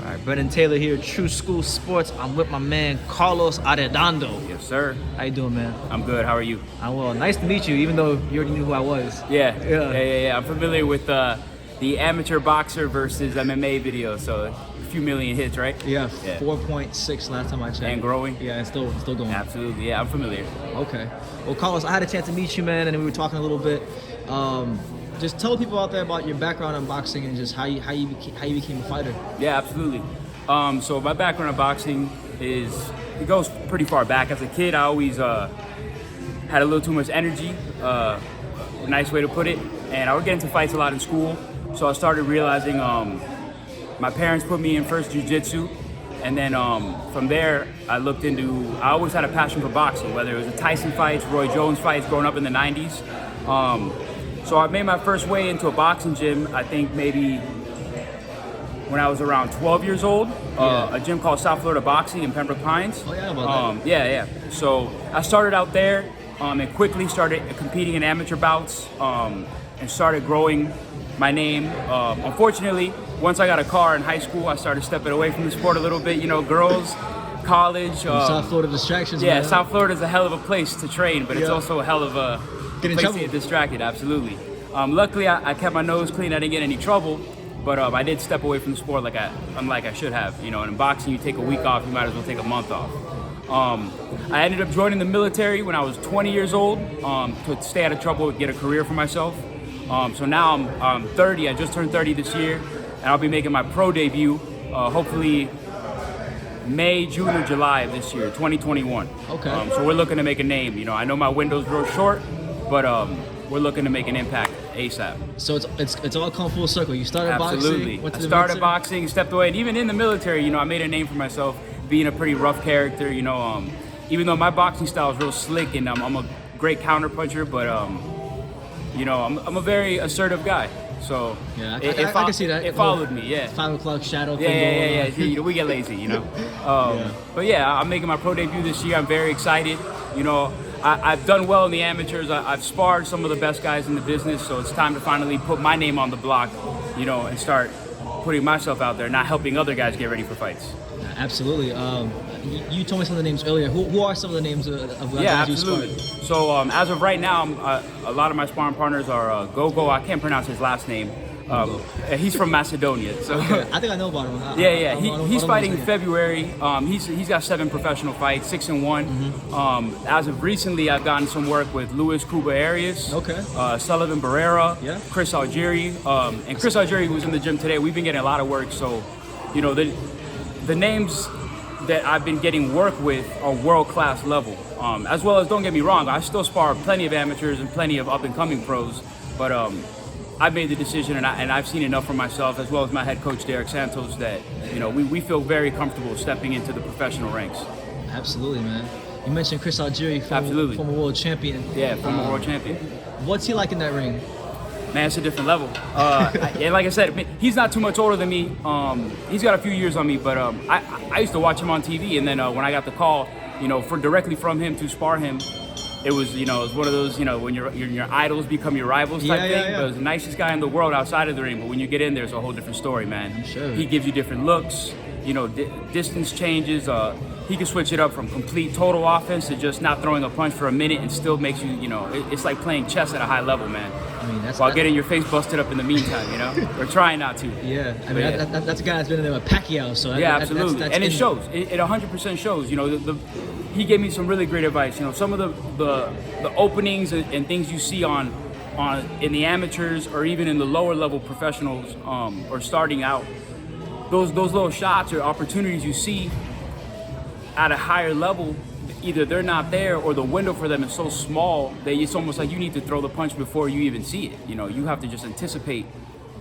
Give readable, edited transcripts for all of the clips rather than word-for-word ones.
All right, Brennan Taylor here, True School Sports. I'm with my man, Carlos Arredondo. Yes, sir. How you doing, man? I'm good. How are you? I'm well. Nice to meet you, even though you already knew who I was. Yeah. I'm familiar with the amateur boxer versus MMA video, so a few million hits, right? Yeah. 4.6 last time I checked. And growing? Yeah, it's still going. Absolutely. Yeah, I'm familiar. Okay. Well, Carlos, I had a chance to meet you, man, and we were talking a little bit. Just tell people out there about your background in boxing and just how you became a fighter. Yeah, absolutely. So my background in boxing it goes pretty far back. As a kid, I always had a little too much energy, a nice way to put it, and I would get into fights a lot in school. So I started realizing my parents put me in first jiu-jitsu, and then from there I always had a passion for boxing, whether it was the Tyson fights, Roy Jones fights growing up in the 90s. So I made my first way into a boxing gym, I think maybe when I was around 12 years old, a gym called South Florida Boxing in Pembroke Pines. Oh, yeah, about that. Yeah. So I started out there and quickly started competing in amateur bouts and started growing my name. Unfortunately, once I got a car in high school, I started stepping away from the sport a little bit. You know, girls, college. South Florida distractions, Yeah, man. South Florida is a hell of a place to train, but it's also a hell of a Get in place trouble. to get distracted, absolutely. Luckily, I kept my nose clean. I didn't get any trouble, but I did step away from the sport unlike I should have. You know, and in boxing, you take a week off, you might as well take a month off. I ended up joining the military when I was 20 years old to stay out of trouble and get a career for myself. So now I'm 30. I just turned 30 this year, and I'll be making my pro debut, hopefully May, June, or July of this year, 2021. Okay. So we're looking to make a name. You know, I know my window's real short, but we're looking to make an impact ASAP. So it's all come full circle. You started Absolutely. boxing. I started boxing, stepped away, and even in the military, you know, I made a name for myself being a pretty rough character. You know, even though my boxing style is real slick and I'm a great counter puncher, but you know, I'm a very assertive guy. So yeah, I can see that. It followed me, yeah. 5 o'clock shadow. Yeah. You know, we get lazy, you know. But yeah, I'm making my pro debut this year. I'm very excited. You know, I've done well in the amateurs. I've sparred some of the best guys in the business, so it's time to finally put my name on the block, you know, and start putting myself out there, not helping other guys get ready for fights. Absolutely. You told me some of the names earlier. Who are some of the names of guys you absolutely. sparred? So as of right now, a lot of my sparring partners are Gogo. I can't pronounce his last name. He's from Macedonia. So okay. I think I know about him. Yeah. He's fighting in February. He's got 7 professional fights, 6-1. As of recently, I've gotten some work with Luis Cuba Arias, Sullivan Barrera, Chris Algieri, and Chris Algieri was in the gym today. We've been getting a lot of work. So, you know, the names that I've been getting work with are world-class level. As well as, don't get me wrong, I still spar plenty of amateurs and plenty of up-and-coming pros, but I've made the decision and I've seen enough for myself, as well as my head coach, Derek Santos, that, you know, we feel very comfortable stepping into the professional ranks. Absolutely, man. You mentioned Chris Algieri, former world champion. Yeah, former world champion. What's he like in that ring? Man, it's a different level. And like I said, he's not too much older than me. He's got a few years on me, but I used to watch him on TV, and then when I got the call, you know, directly from him to spar him, it was, you know, it was one of those, you know, when your idols become your rivals type thing. Yeah. But it was the nicest guy in the world outside of the ring. But when you get in there, it's a whole different story, man. I'm sure. He gives you different looks, you know, distance changes. He can switch it up from complete total offense to just not throwing a punch for a minute and still makes you, you know, it's like playing chess at a high level, man. I mean, while getting your face busted up in the meantime, you know? We're trying not to. Yeah, I mean, that's a guy that's been in there with Pacquiao, so absolutely. That's and it shows. It 100% shows. You know, he gave me some really great advice. You know, some of the openings and things you see on in the amateurs or even in the lower level professionals or starting out, those little shots or opportunities you see at a higher level, either they're not there or the window for them is so small that it's almost like you need to throw the punch before you even see it. You know, you have to just anticipate.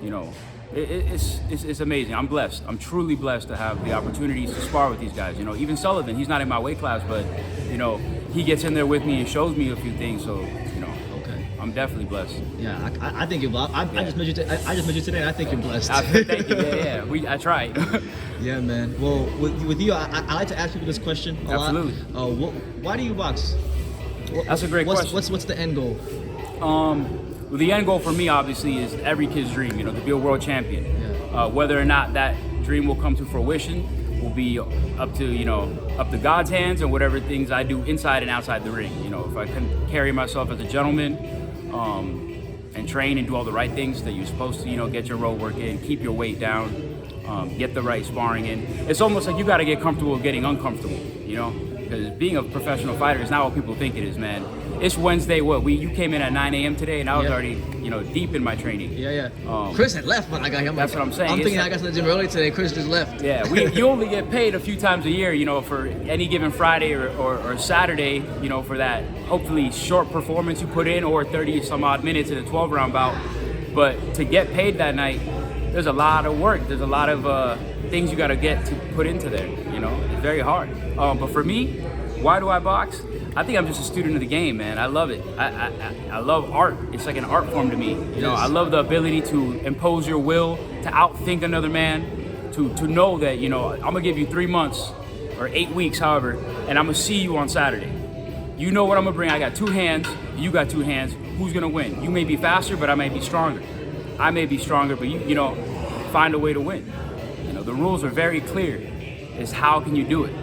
You know, it's amazing. I'm blessed. I'm truly blessed to have the opportunities to spar with these guys. You know, even Sullivan, he's not in my weight class, but you know, he gets in there with me and shows me a few things. So, you know, I'm definitely blessed. Yeah, I think you're blessed. I just met you. I just met you today, and I think you're blessed. Thank you. Yeah. I tried. Yeah, man. Well, with you, I like to ask people this question a lot. Absolutely. Why do you box? That's a great question. What's the end goal? Well, the end goal for me, obviously, is every kid's dream. You know, to be a world champion. Yeah. Whether or not that dream will come to fruition will be up to God's hands and whatever things I do inside and outside the ring. You know, if I can carry myself as a gentleman and train and do all the right things that you're supposed to, you know, get your road work in, keep your weight down, get the right sparring in. It's almost like you got to get comfortable with getting uncomfortable, you know, because being a professional fighter is not what people think it is, man. It's Wednesday. You came in at 9 a.m. today, and I was already, you know, deep in my training. Yeah. Chris had left when I got here. That's what I'm saying. I'm thinking I got to the gym early today. Chris just left. Yeah, you only get paid a few times a year, you know, for any given Friday or Saturday, you know, for that hopefully short performance you put in, or 30 some odd minutes in a 12-round bout. But to get paid that night, there's a lot of work. There's a lot of things you got to get to put into there. You know, it's very hard. But for me, why do I box? I think I'm just a student of the game, man. I love it. I love art. It's like an art form to me. You know, I love the ability to impose your will, to outthink another man, to know that, you know, I'm gonna give you 3 months or 8 weeks, however, and I'm gonna see you on Saturday. You know what I'm gonna bring. I got 2 hands. You got 2 hands. Who's gonna win? You may be faster, but I may be stronger. I may be stronger, but you know, find a way to win. You know, the rules are very clear. It's how can you do it?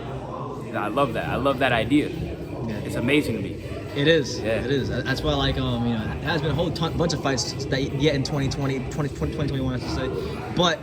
I love that. I love that idea. It's amazing to me. It is. Yeah. It is. That's why, like, you know, it has been a whole bunch of fights that yet in 2021, I should say. But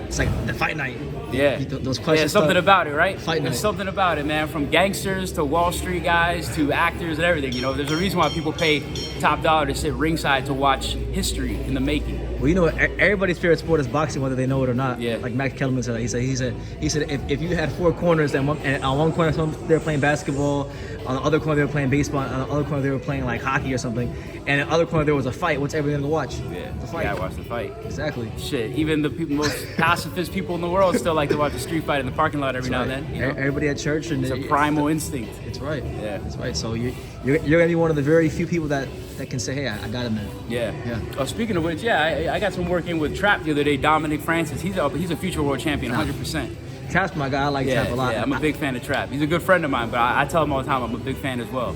it's like the fight night. Yeah. Those questions. Yeah, something about it, right? Fight night. There's something about it, man. From gangsters to Wall Street guys to actors and everything. You know, there's a reason why people pay top dollar to sit ringside to watch history in the making. Well, you know, everybody's favorite sport is boxing, whether they know it or not. Yeah. Like Max Kellerman said, he said if you had 4 corners and on one corner they were playing basketball, on the other corner they were playing baseball, on the other corner they were playing like hockey or something, and in the other corner there was a fight, what's everybody gonna watch? Yeah, the fight. Yeah, I watch the fight. Exactly. Shit, even the most pacifist people in the world still like to watch a street fight in the parking lot every now and then. You know? Everybody at church, and it's a primal instinct. It's right. Yeah, it's right. So you're gonna be one of the very few people that can say, hey, I got him there. Yeah. Speaking of which, yeah, I got some working with Trap the other day. Dominic Francis, he's a future world champion, 100%. Trap's my guy. I like Trap a lot. Yeah, I'm a big fan of Trap. He's a good friend of mine, but I tell him all the time I'm a big fan as well.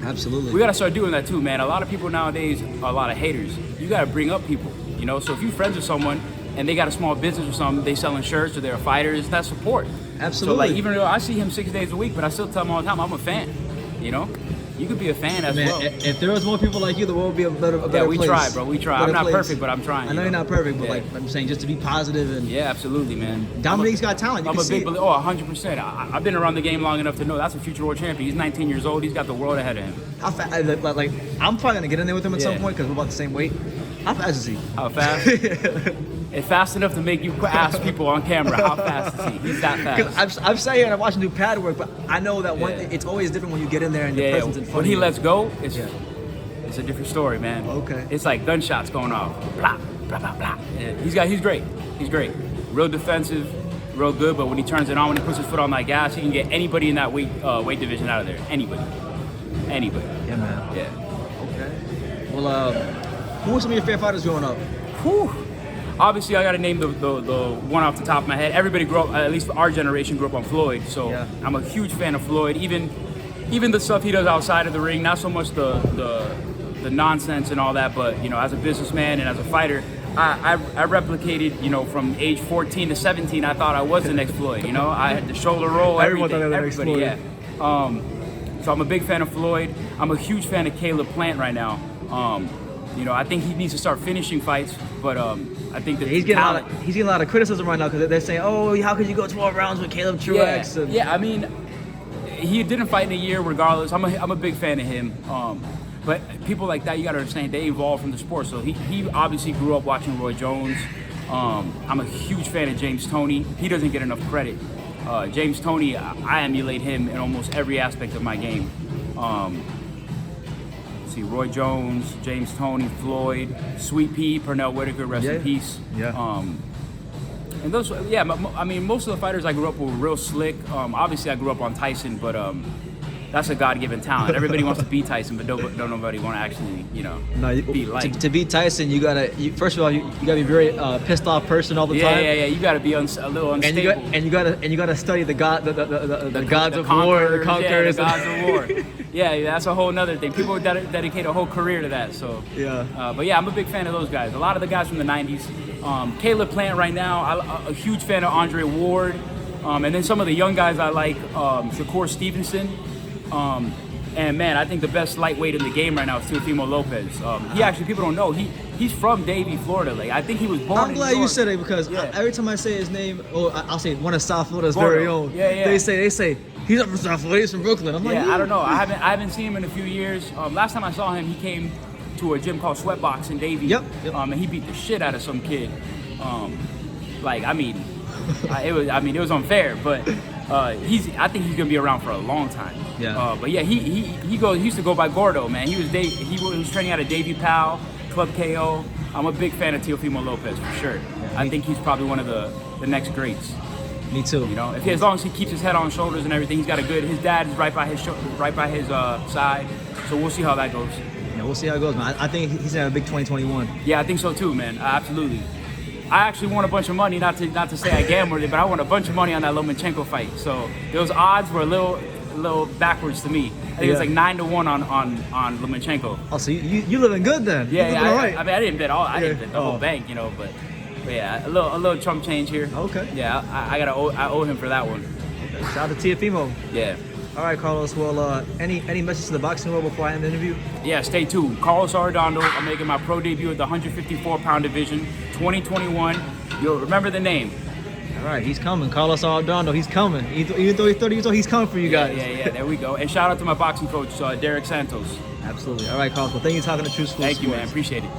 Absolutely. We gotta start doing that too, man. A lot of people nowadays are a lot of haters. You gotta bring up people, you know. So if you're friends with someone and they got a small business or something, they selling shirts or they're fighters, that's support. Absolutely. So like, even though I see him 6 days a week, but I still tell him all the time I'm a fan. You know, you could be a fan as well. If there was more people like you, the world would be a better place. Yeah, we try, bro. We try. I'm not perfect, but I'm trying. I know you're not perfect, but like I'm saying, just to be positive and. Yeah, absolutely, man. Dominic's got talent. I'm a big believer. 100%. I've been around the game long enough to know that's a future world champion. He's 19 years old. He's got the world ahead of him. How fast? Like I'm probably gonna get in there with him at some point because we're about the same weight. How fast is he? How fast? It's fast enough to make you ask people on camera how fast is he. He's that fast. I'm saying I watch him do pad work, but I know that it's always different when you get in there and the person's in front when of he you. lets go, it's a different story, man. Okay. It's like gunshots going off. Blah, blah, blah, blah. Yeah, he's great. He's great. Real defensive, real good, but when he turns it on, when he puts his foot on that gas, he can get anybody in that weight division out of there. Anybody. Yeah, man. Yeah. Okay. Well, who were some of your favorite fighters growing up? Whew. Obviously, I got to name the one off the top of my head. Everybody grew up, at least our generation, grew up on Floyd. So I'm a huge fan of Floyd. Even the stuff he does outside of the ring, not so much the nonsense and all that, but you know, as a businessman and as a fighter, I replicated, you know, from age 14 to 17. I thought I was the next Floyd. You know, I had the shoulder roll. Everyone thought everybody, the next Floyd. Yeah. So I'm a big fan of Floyd. I'm a huge fan of Caleb Plant right now. You know, I think he needs to start finishing fights, but I think that he's getting a lot of criticism right now because they're saying, "Oh, how could you go 12 rounds with Caleb Truex?" Yeah, I mean, he didn't fight in a year regardless. I'm a big fan of him. But people like that, you got to understand, they evolved from the sport. So he obviously grew up watching Roy Jones. I'm a huge fan of James Toney. He doesn't get enough credit. James Toney, I emulate him in almost every aspect of my game. Roy Jones, James Toney, Floyd, Sweet Pea, Pernell Whitaker, rest in peace. Yeah. And those, I mean, most of the fighters I grew up with were real slick. Obviously, I grew up on Tyson, but that's a God-given talent. Everybody wants to beat Tyson, but don't nobody want to actually, be like. To beat Tyson, first of all, you gotta be very pissed off person all the time. Yeah. You gotta be a little unstable. And you gotta study the gods of war, the conquerors. Yeah, the gods of war. Yeah, that's a whole nother thing. People dedicate a whole career to that. So yeah. But yeah, I'm a big fan of those guys. A lot of the guys from the '90s. Caleb Plant right now. I'm a huge fan of Andre Ward. And then some of the young guys I like, Shakur Stevenson. And man, I think the best lightweight in the game right now is Teofimo Lopez. He actually, people don't know, he's from Davie, Florida. Like, I think he was born I'm glad you said it because every time I say his name, I'll say one of South Florida's very own. Yeah. They say he's not from South Florida, he's from Brooklyn. I'm like, I don't know. I haven't seen him in a few years. Last time I saw him, he came to a gym called Sweatbox in Davie. Yep. And he beat the shit out of some kid. It was unfair, but I think he's gonna be around for a long time. Yeah. But yeah, he used to go by Gordo, man. He was training out of Davie PAL, Club KO. I'm a big fan of Teofimo Lopez for sure. I think he's probably one of the next greats. Me too. As long as he keeps his head on shoulders and everything, he's got a good. His dad is right by his side, so we'll see how that goes. Yeah, we'll see how it goes, man. I think he's gonna have a big 2021. Yeah, I think so too, man. Absolutely. I actually won a bunch of money, not to say I gambled it, but I won a bunch of money on that Lomachenko fight. So those odds were a little backwards to me. I think it was like 9-1 on Lomachenko. Oh, so you living good then? Yeah. All right. I didn't bet I didn't bet the whole bank, but yeah, a little chump change here. Okay. Yeah, I owe him for that one. Okay. Shout out to Teofimo. Yeah. All right, Carlos. Well, any message to the boxing world before I end the interview? Yeah, stay tuned. Carlos Arredondo. I'm making my pro debut at the 154-pound division, 2021. You'll remember the name. All right, he's coming. Carlos Arredondo, he's coming. Even though he's 30 years old, he's coming for you guys. Yeah, there we go. And shout out to my boxing coach, Derek Santos. Absolutely. All right, Carlos. Well, thank you for talking to True School Thank you, Sports. man. Appreciate it.